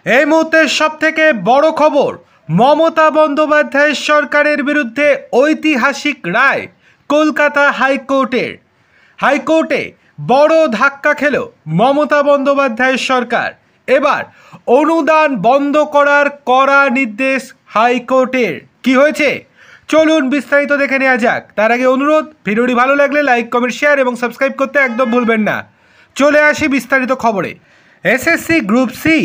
এই মুহূর্তের সবথেকে বড় খবর, মমতা বন্দ্যোপাধ্যায়ের সরকারের বিরুদ্ধে ঐতিহাসিক রায় কলকাতা হাইকোর্টে বড় ধাক্কা খেল মমতা বন্দ্যোপাধ্যায়ের সরকার। এবার অনুদান বন্ধ করার কড়া নির্দেশ হাইকোর্টের। কি হয়েছে চলুন বিস্তারিত দেখে নেওয়া যাক। তার আগে অনুরোধ, ভিডিওটি ভালো লাগলে লাইক, কমেন্ট, শেয়ার এবং সাবস্ক্রাইব করতে একদম ভুলবেন না। চলে আসি বিস্তারিত খবরে। এসএসসি গ্রুপ সি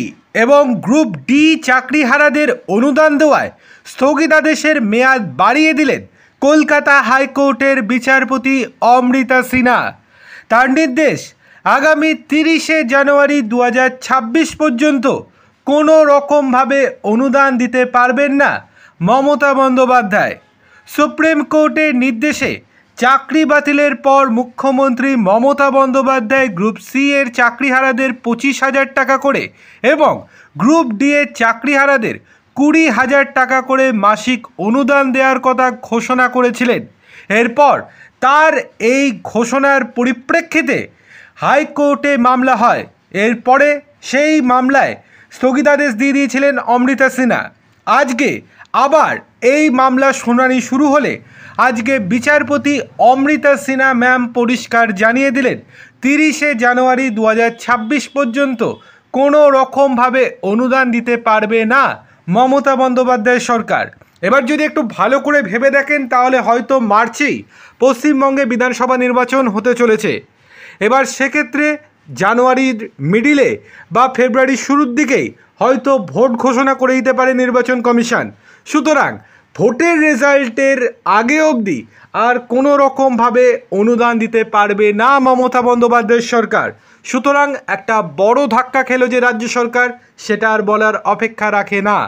এবং গ্রুপ ডি চাকরিহারাদের অনুদান দেওয়ায় স্থগিতাদেশের মেয়াদ বাড়িয়ে দিলেন কলকাতা হাইকোর্টের বিচারপতি অমৃতা সিনহা। তার নির্দেশ, আগামী 30শে জানুয়ারি 2026 পর্যন্ত কোনো রকমভাবে অনুদান দিতে পারবেন না মমতা বন্দ্যোপাধ্যায়। সুপ্রিম কোর্টের নির্দেশে চাকরি বাতিলের পর মুখ্যমন্ত্রী মমতা বন্দ্যোপাধ্যায় গ্রুপ সি এর চাকরিহারাদের 25,000 টাকা করে এবং গ্রুপ ডি এর চাকরিহারাদের 20,000 টাকা করে মাসিক অনুদান দেওয়ার কথা ঘোষণা করেছিলেন। এরপর তার এই ঘোষণার পরিপ্রেক্ষিতে হাইকোর্টে মামলা হয়। এরপরে সেই মামলায় স্থগিতাদেশ দিয়ে দিয়েছিলেন অমৃতা সিনহা। আজকে আবার এই মামলা শুনানি শুরু হলে আজকে বিচারপতি অমৃতা সিনহা ম্যাম পরিষ্কার জানিয়ে দিলেন 30শে জানুয়ারি 2026 পর্যন্ত কোনো রকমভাবে অনুদান দিতে পারবে না মমতা বন্দ্যোপাধ্যায় সরকার। এবার যদি একটু ভালো করে ভেবে দেখেন তাহলে হয়তো মার্চেই পশ্চিমবঙ্গে বিধানসভা নির্বাচন হতে চলেছে। এবার সেক্ষেত্রে জানুয়ারির মিডিলে বা ফেব্রুয়ারির শুরুর দিকেই হয়তো ভোট ঘোষণা করে দিতে পারে নির্বাচন কমিশন। সুতরাং ভোটের রেজাল্টের আগে অবধি আর কোনো রকমভাবে অনুদান দিতে পারবে না মমতা বন্দ্যোপাধ্যায়ের সরকার। সুতরাং একটা বড় ধাক্কা খেলো যে রাজ্য সরকার, সেটা আর বলার অপেক্ষা রাখে না।